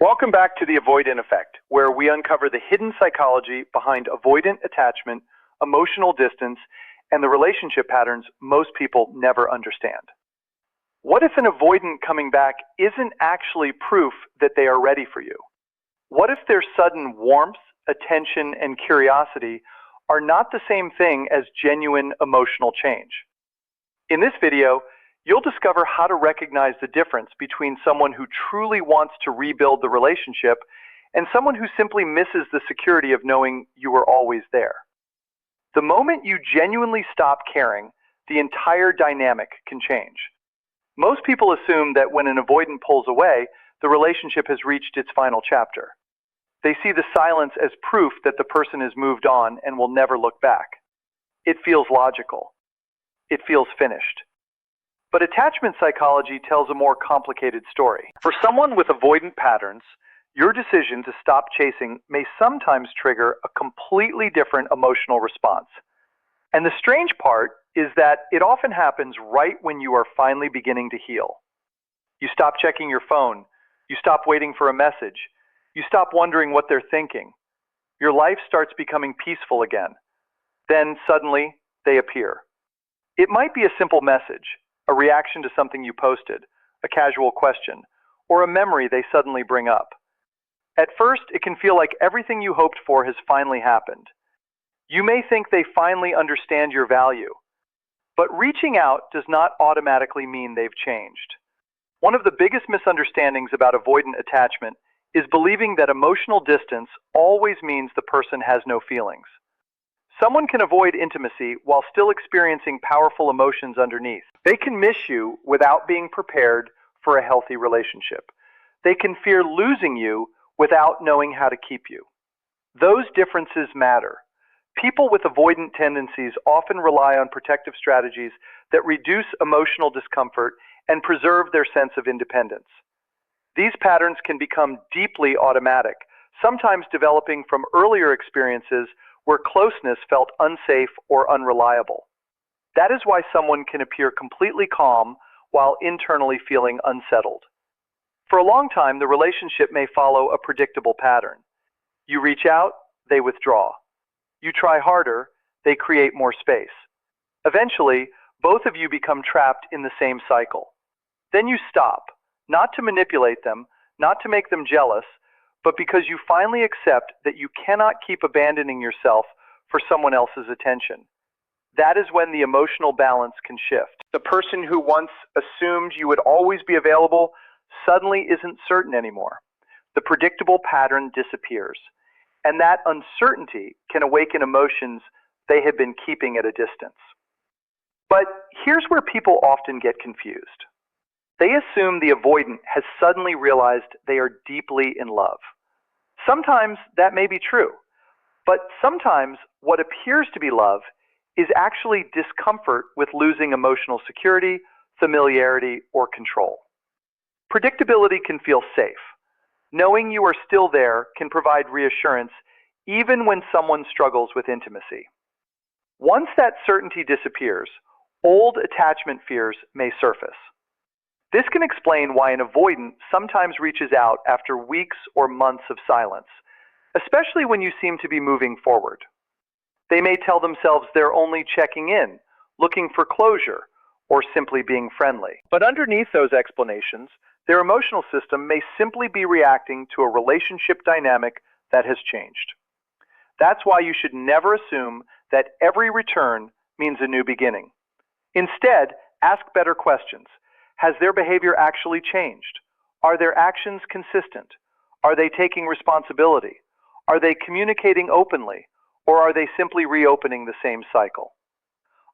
Welcome back to the Avoidant Effect, where we uncover the hidden psychology behind avoidant attachment, emotional distance, and the relationship patterns most people never understand. What if an avoidant coming back isn't actually proof that they are ready for you? What if their sudden warmth, attention, and curiosity are not the same thing as genuine emotional change? In this video, you'll discover how to recognize the difference between someone who truly wants to rebuild the relationship and someone who simply misses the security of knowing you were always there. The moment you genuinely stop caring, the entire dynamic can change. Most people assume that when an avoidant pulls away, the relationship has reached its final chapter. They see the silence as proof that the person has moved on and will never look back. It feels logical. It feels finished. But attachment psychology tells a more complicated story. For someone with avoidant patterns, your decision to stop chasing may sometimes trigger a completely different emotional response. And the strange part is that it often happens right when you are finally beginning to heal. You stop checking your phone. You stop waiting for a message. You stop wondering what they're thinking. Your life starts becoming peaceful again. Then suddenly, they appear. It might be a simple message, a reaction to something you posted, a casual question, or a memory they suddenly bring up. At first, it can feel like everything you hoped for has finally happened. You may think they finally understand your value, but reaching out does not automatically mean they've changed. One of the biggest misunderstandings about avoidant attachment is believing that emotional distance always means the person has no feelings. Someone can avoid intimacy while still experiencing powerful emotions underneath. They can miss you without being prepared for a healthy relationship. They can fear losing you without knowing how to keep you. Those differences matter. People with avoidant tendencies often rely on protective strategies that reduce emotional discomfort and preserve their sense of independence. These patterns can become deeply automatic, sometimes developing from earlier experiences where closeness felt unsafe or unreliable. That is why someone can appear completely calm while internally feeling unsettled. For a long time, the relationship may follow a predictable pattern. You reach out, they withdraw. You try harder, they create more space. Eventually, both of you become trapped in the same cycle. Then you stop, not to manipulate them, not to make them jealous, but because you finally accept that you cannot keep abandoning yourself for someone else's attention. That is when the emotional balance can shift. The person who once assumed you would always be available suddenly isn't certain anymore. The predictable pattern disappears, and that uncertainty can awaken emotions they had been keeping at a distance. But here's where people often get confused. They assume the avoidant has suddenly realized they are deeply in love. Sometimes that may be true, but sometimes what appears to be love is actually discomfort with losing emotional security, familiarity, or control. Predictability can feel safe. Knowing you are still there can provide reassurance even when someone struggles with intimacy. Once that certainty disappears, old attachment fears may surface. This can explain why an avoidant sometimes reaches out after weeks or months of silence, especially when you seem to be moving forward. They may tell themselves they're only checking in, looking for closure, or simply being friendly. But underneath those explanations, their emotional system may simply be reacting to a relationship dynamic that has changed. That's why you should never assume that every return means a new beginning. Instead, ask better questions. Has their behavior actually changed? Are their actions consistent? Are they taking responsibility? Are they communicating openly? Or are they simply reopening the same cycle?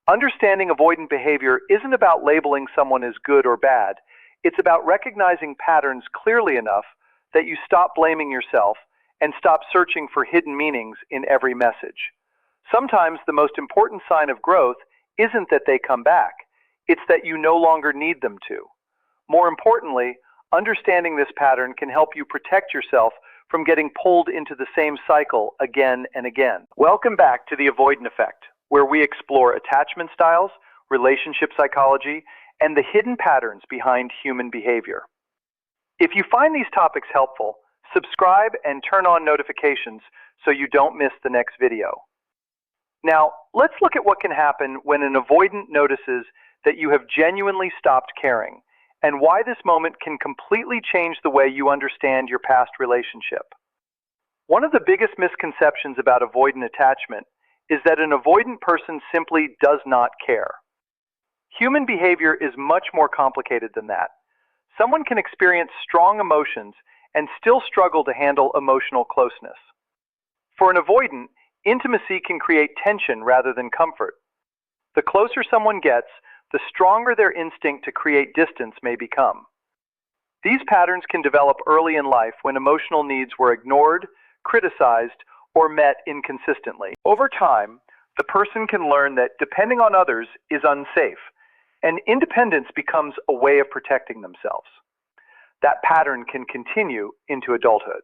Understanding avoidant behavior isn't about labeling someone as good or bad. It's about recognizing patterns clearly enough that you stop blaming yourself and stop searching for hidden meanings in every message. Sometimes the most important sign of growth isn't that they come back. It's that you no longer need them to. More importantly, understanding this pattern can help you protect yourself from getting pulled into the same cycle again and again. Welcome back to the Avoidant Effect, where we explore attachment styles, relationship psychology, and the hidden patterns behind human behavior. If you find these topics helpful, subscribe, and turn on notifications so you don't miss the next video. Now, let's look at what can happen when an avoidant notices that you have genuinely stopped caring, and why this moment can completely change the way you understand your past relationship. One of the biggest misconceptions about avoidant attachment is that an avoidant person simply does not care. Human behavior is much more complicated than that. Someone can experience strong emotions and still struggle to handle emotional closeness. For an avoidant, intimacy can create tension rather than comfort. The closer someone gets, the stronger their instinct to create distance may become. These patterns can develop early in life when emotional needs were ignored, criticized, or met inconsistently. Over time, the person can learn that depending on others is unsafe, and independence becomes a way of protecting themselves. That pattern can continue into adulthood.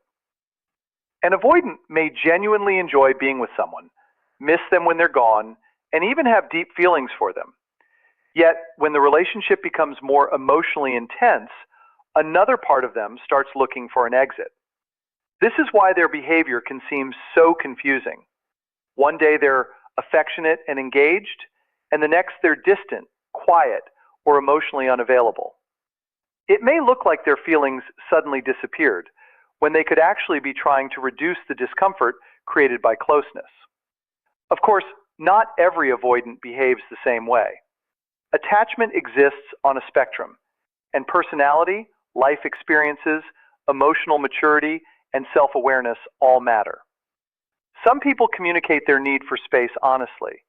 An avoidant may genuinely enjoy being with someone, miss them when they're gone, and even have deep feelings for them. Yet, when the relationship becomes more emotionally intense, another part of them starts looking for an exit. This is why their behavior can seem so confusing. One day they're affectionate and engaged, and the next they're distant, quiet, or emotionally unavailable. It may look like their feelings suddenly disappeared, when they could actually be trying to reduce the discomfort created by closeness. Of course, not every avoidant behaves the same way. Attachment exists on a spectrum, and personality, life experiences, emotional maturity, and self-awareness all matter. Some people communicate their need for space honestly.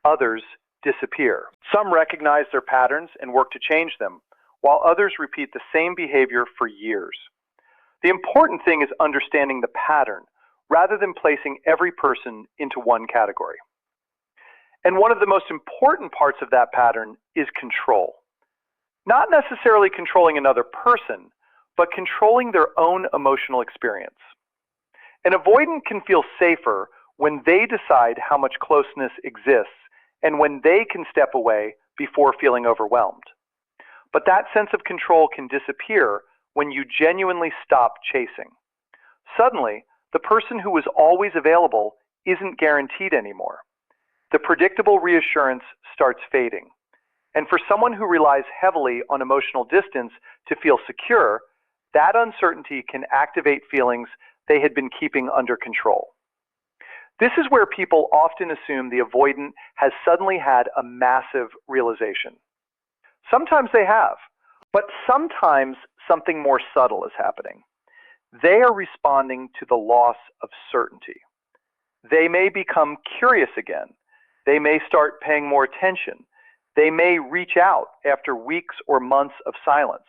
Others disappear. Some recognize their patterns and work to change them, while others repeat the same behavior for years. The important thing is understanding the pattern, rather than placing every person into one category. And one of the most important parts of that pattern is control. Not necessarily controlling another person, but controlling their own emotional experience. An avoidant can feel safer when they decide how much closeness exists and when they can step away before feeling overwhelmed. But that sense of control can disappear when you genuinely stop chasing. Suddenly, the person who was always available isn't guaranteed anymore. The predictable reassurance starts fading. And for someone who relies heavily on emotional distance to feel secure, that uncertainty can activate feelings they had been keeping under control. This is where people often assume the avoidant has suddenly had a massive realization. Sometimes they have, but sometimes something more subtle is happening. They are responding to the loss of certainty. They may become curious again. They may start paying more attention. They may reach out after weeks or months of silence.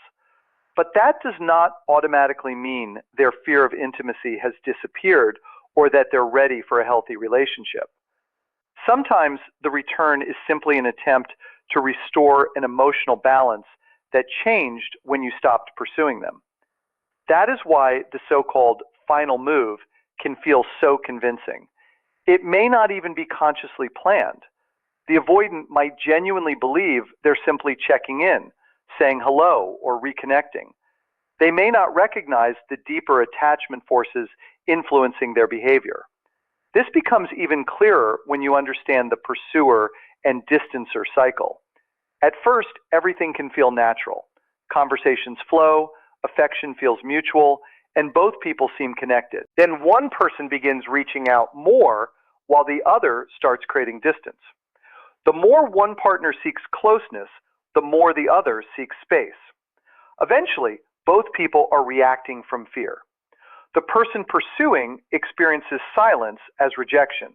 But that does not automatically mean their fear of intimacy has disappeared or that they're ready for a healthy relationship. Sometimes the return is simply an attempt to restore an emotional balance that changed when you stopped pursuing them. That is why the so-called final move can feel so convincing. It may not even be consciously planned. The avoidant might genuinely believe they're simply checking in, saying hello, or reconnecting. They may not recognize the deeper attachment forces influencing their behavior. This becomes even clearer when you understand the pursuer and distancer cycle. At first, everything can feel natural. Conversations flow, affection feels mutual, and both people seem connected. Then one person begins reaching out more while the other starts creating distance. The more one partner seeks closeness, the more the other seeks space. Eventually, both people are reacting from fear. The person pursuing experiences silence as rejection.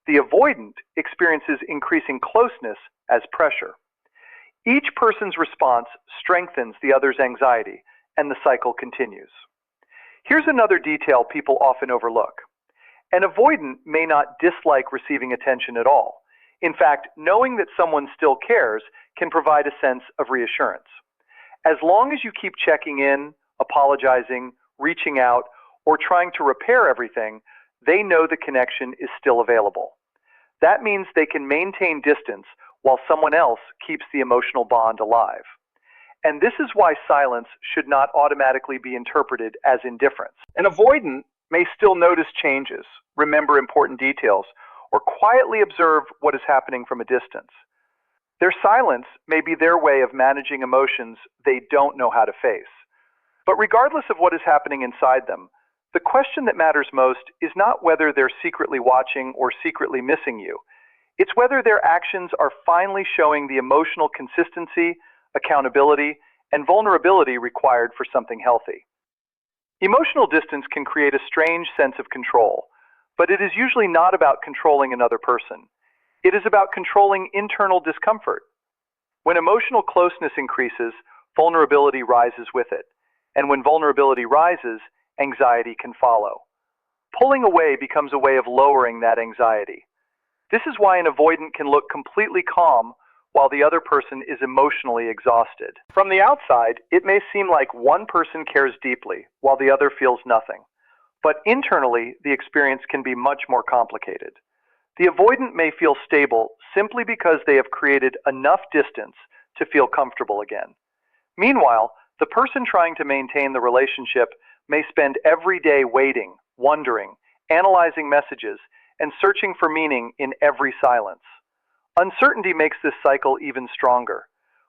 The avoidant experiences increasing closeness as pressure. Each person's response strengthens the other's anxiety, and the cycle continues. Here's another detail people often overlook. An avoidant may not dislike receiving attention at all. In fact, knowing that someone still cares can provide a sense of reassurance. As long as you keep checking in, apologizing, reaching out, or trying to repair everything, they know the connection is still available. That means they can maintain distance while someone else keeps the emotional bond alive. And this is why silence should not automatically be interpreted as indifference. An avoidant may still notice changes, remember important details, or quietly observe what is happening from a distance. Their silence may be their way of managing emotions they don't know how to face. But regardless of what is happening inside them, the question that matters most is not whether they're secretly watching or secretly missing you. It's whether their actions are finally showing the emotional consistency, accountability, and vulnerability required for something healthy. Emotional distance can create a strange sense of control, but it is usually not about controlling another person. It is about controlling internal discomfort. When emotional closeness increases, vulnerability rises with it. And when vulnerability rises, anxiety can follow. Pulling away becomes a way of lowering that anxiety. This is why an avoidant can look completely calm while the other person is emotionally exhausted. From the outside, it may seem like one person cares deeply while the other feels nothing. But internally, the experience can be much more complicated. The avoidant may feel stable simply because they have created enough distance to feel comfortable again. Meanwhile, the person trying to maintain the relationship may spend every day waiting, wondering, analyzing messages, and searching for meaning in every silence. Uncertainty makes this cycle even stronger.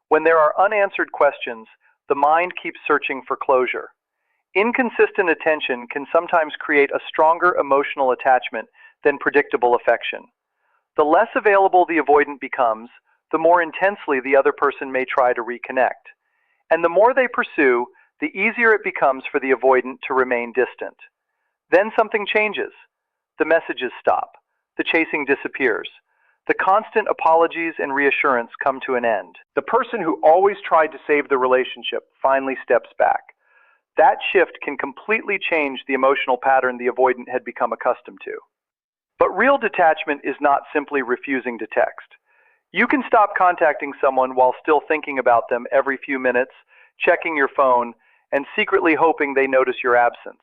When there are unanswered questions, the mind keeps searching for closure. Inconsistent attention can sometimes create a stronger emotional attachment than predictable affection. The less available the avoidant becomes, the more intensely the other person may try to reconnect. And the more they pursue, the easier it becomes for the avoidant to remain distant. Then something changes. The messages stop. The chasing disappears. The constant apologies and reassurance come to an end. The person who always tried to save the relationship finally steps back. That shift can completely change the emotional pattern the avoidant had become accustomed to. But real detachment is not simply refusing to text. You can stop contacting someone while still thinking about them every few minutes, checking your phone, and secretly hoping they notice your absence.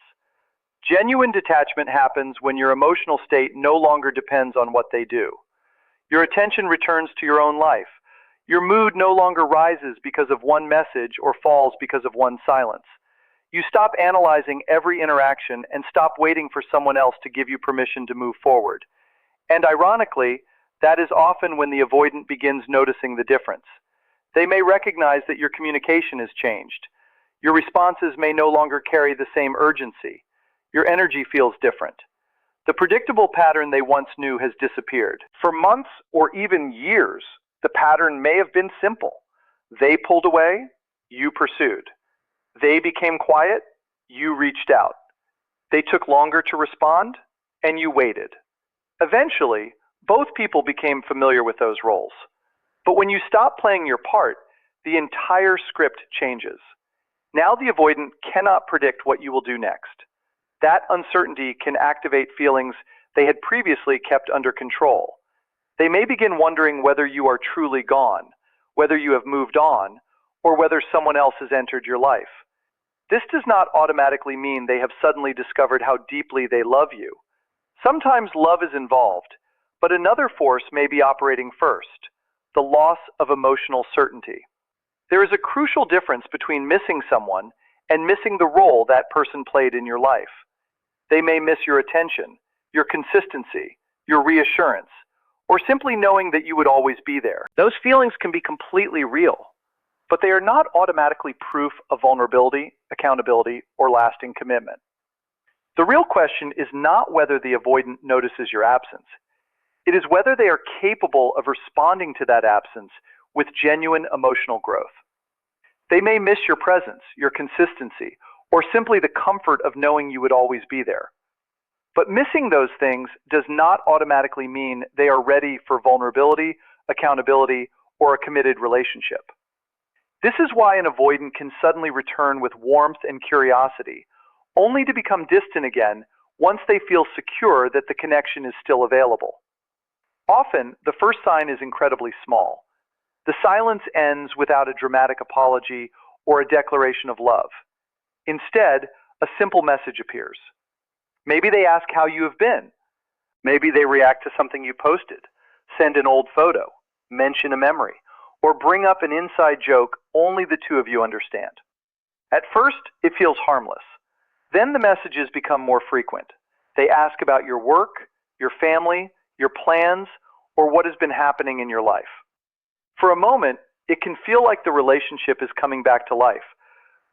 Genuine detachment happens when your emotional state no longer depends on what they do. Your attention returns to your own life. Your mood no longer rises because of one message or falls because of one silence. You stop analyzing every interaction and stop waiting for someone else to give you permission to move forward. And ironically, that is often when the avoidant begins noticing the difference. They may recognize that your communication has changed. Your responses may no longer carry the same urgency. Your energy feels different. The predictable pattern they once knew has disappeared. For months or even years, the pattern may have been simple. They pulled away, you pursued. They became quiet, you reached out. They took longer to respond, and you waited. Eventually, both people became familiar with those roles. But when you stop playing your part, the entire script changes. Now the avoidant cannot predict what you will do next. That uncertainty can activate feelings they had previously kept under control. They may begin wondering whether you are truly gone, whether you have moved on, or whether someone else has entered your life. This does not automatically mean they have suddenly discovered how deeply they love you. Sometimes love is involved, but another force may be operating first, the loss of emotional certainty. There is a crucial difference between missing someone and missing the role that person played in your life. They may miss your attention, your consistency, your reassurance, or simply knowing that you would always be there. Those feelings can be completely real, but they are not automatically proof of vulnerability, accountability, or lasting commitment. The real question is not whether the avoidant notices your absence. It is whether they are capable of responding to that absence with genuine emotional growth. They may miss your presence, your consistency, or simply the comfort of knowing you would always be there. But missing those things does not automatically mean they are ready for vulnerability, accountability, or a committed relationship. This is why an avoidant can suddenly return with warmth and curiosity, only to become distant again once they feel secure that the connection is still available. Often, the first sign is incredibly small. The silence ends without a dramatic apology or a declaration of love. Instead, a simple message appears. Maybe they ask how you have been. Maybe they react to something you posted, send an old photo, mention a memory, or bring up an inside joke only the two of you understand. At first, it feels harmless. Then the messages become more frequent. They ask about your work, your family, your plans, or what has been happening in your life. For a moment, it can feel like the relationship is coming back to life,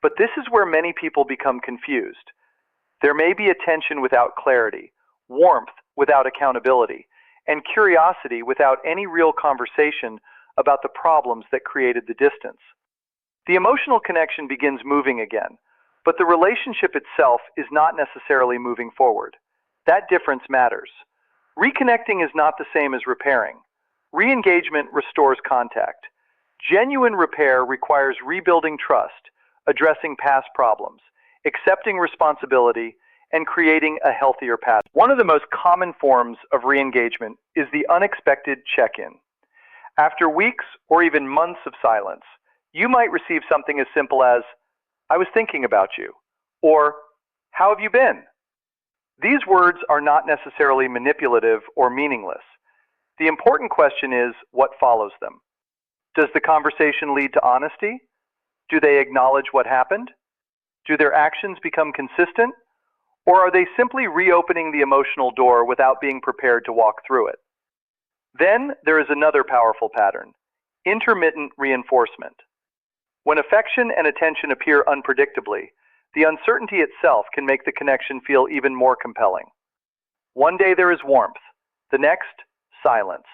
but this is where many people become confused. There may be attention without clarity, warmth without accountability, and curiosity without any real conversation about the problems that created the distance. The emotional connection begins moving again, but the relationship itself is not necessarily moving forward. That difference matters. Reconnecting is not the same as repairing. Re-engagement restores contact. Genuine repair requires rebuilding trust, addressing past problems, accepting responsibility, and creating a healthier path. One of the most common forms of re-engagement is the unexpected check-in. After weeks or even months of silence, you might receive something as simple as, "I was thinking about you," or "How have you been?" These words are not necessarily manipulative or meaningless. The important question is what follows them. Does the conversation lead to honesty? Do they acknowledge what happened? Do their actions become consistent? Or are they simply reopening the emotional door without being prepared to walk through it? Then there is another powerful pattern, intermittent reinforcement. When affection and attention appear unpredictably, the uncertainty itself can make the connection feel even more compelling. One day there is warmth, the next, silence.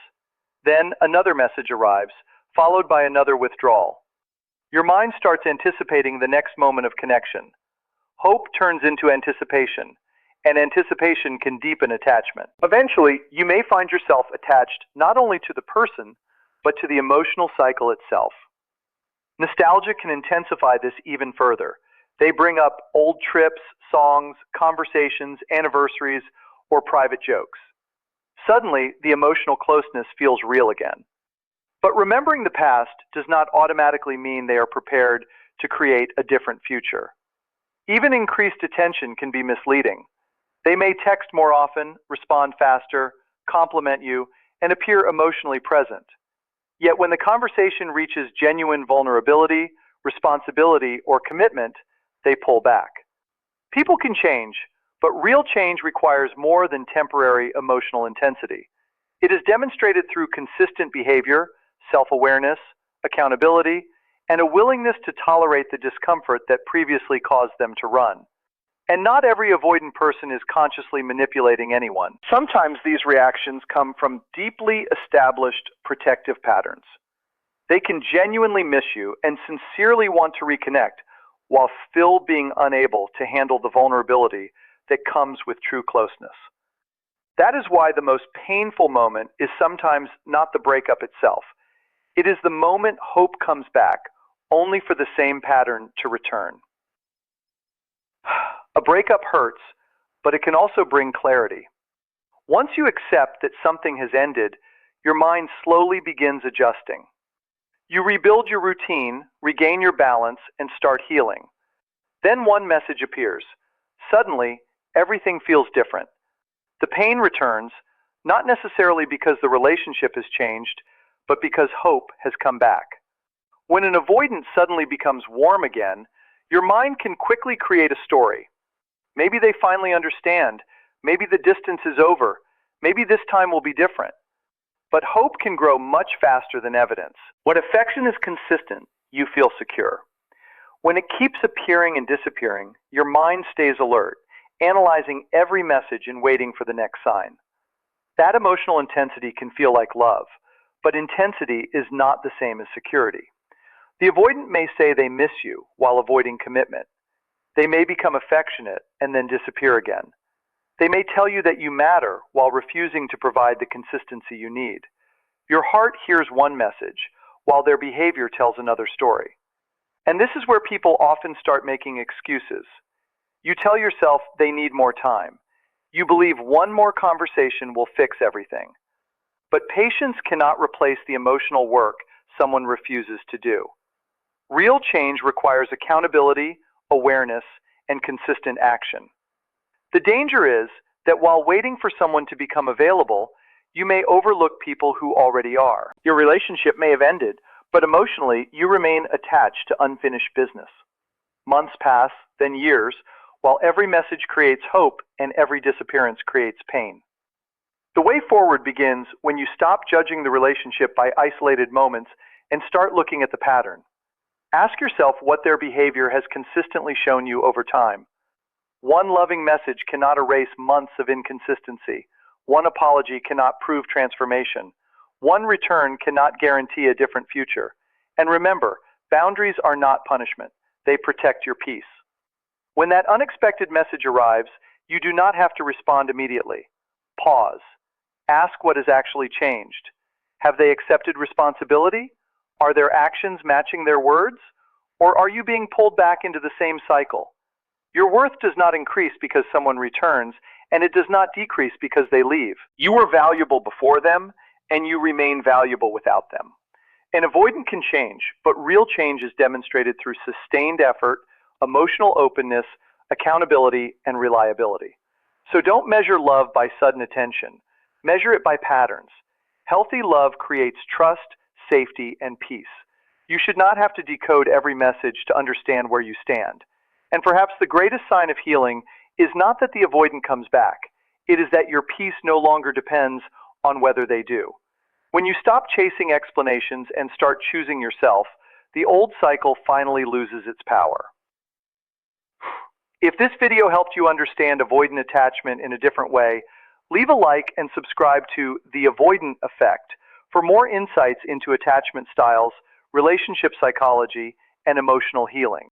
Then another message arrives, followed by another withdrawal. Your mind starts anticipating the next moment of connection. Hope turns into anticipation, and anticipation can deepen attachment. Eventually, you may find yourself attached not only to the person, but to the emotional cycle itself. Nostalgia can intensify this even further. They bring up old trips, songs, conversations, anniversaries, or private jokes. Suddenly, the emotional closeness feels real again. But remembering the past does not automatically mean they are prepared to create a different future. Even increased attention can be misleading. They may text more often, respond faster, compliment you, and appear emotionally present. Yet when the conversation reaches genuine vulnerability, responsibility, or commitment, they pull back. People can change, but real change requires more than temporary emotional intensity. It is demonstrated through consistent behavior, self-awareness, accountability, and a willingness to tolerate the discomfort that previously caused them to run. And not every avoidant person is consciously manipulating anyone. Sometimes these reactions come from deeply established protective patterns. They can genuinely miss you and sincerely want to reconnect while still being unable to handle the vulnerability that comes with true closeness. That is why the most painful moment is sometimes not the breakup itself. It is the moment hope comes back, only for the same pattern to return. A breakup hurts, but it can also bring clarity. Once you accept that something has ended, your mind slowly begins adjusting. You rebuild your routine, regain your balance, and start healing. Then one message appears. Suddenly, everything feels different. The pain returns, not necessarily because the relationship has changed, but because hope has come back. When an avoidant suddenly becomes warm again, your mind can quickly create a story. Maybe they finally understand. Maybe the distance is over. Maybe this time will be different. But hope can grow much faster than evidence. When affection is consistent, you feel secure. When it keeps appearing and disappearing, your mind stays alert, analyzing every message and waiting for the next sign. That emotional intensity can feel like love, but intensity is not the same as security. The avoidant may say they miss you while avoiding commitment. They may become affectionate and then disappear again. They may tell you that you matter while refusing to provide the consistency you need. Your heart hears one message, while their behavior tells another story. And this is where people often start making excuses. You tell yourself they need more time. You believe one more conversation will fix everything. But patience cannot replace the emotional work someone refuses to do. Real change requires accountability, awareness, and consistent action. The danger is that while waiting for someone to become available, you may overlook people who already are. Your relationship may have ended, But emotionally, you remain attached to unfinished business. Months pass, then years, while every message creates hope and every disappearance creates pain. The way forward begins when you stop judging the relationship by isolated moments and start looking at the pattern. Ask yourself what their behavior has consistently shown you over time. One loving message cannot erase months of inconsistency. One apology cannot prove transformation. One return cannot guarantee a different future. And remember, boundaries are not punishment. They protect your peace. When that unexpected message arrives, you do not have to respond immediately. Pause. Ask what has actually changed. Have they accepted responsibility? Are their actions matching their words? Or are you being pulled back into the same cycle? Your worth does not increase because someone returns, and it does not decrease because they leave. You were valuable before them, and you remain valuable without them. An avoidant can change, but real change is demonstrated through sustained effort, emotional openness, accountability, and reliability. So don't measure love by sudden attention. Measure it by patterns. Healthy love creates trust, safety, and peace. You should not have to decode every message to understand where you stand. And perhaps the greatest sign of healing is not that the avoidant comes back. It is that your peace no longer depends on whether they do. When you stop chasing explanations and start choosing yourself, the old cycle finally loses its power. If this video helped you understand avoidant attachment in a different way, leave a like and subscribe to The Avoidant Effect for more insights into attachment styles, relationship psychology, and emotional healing.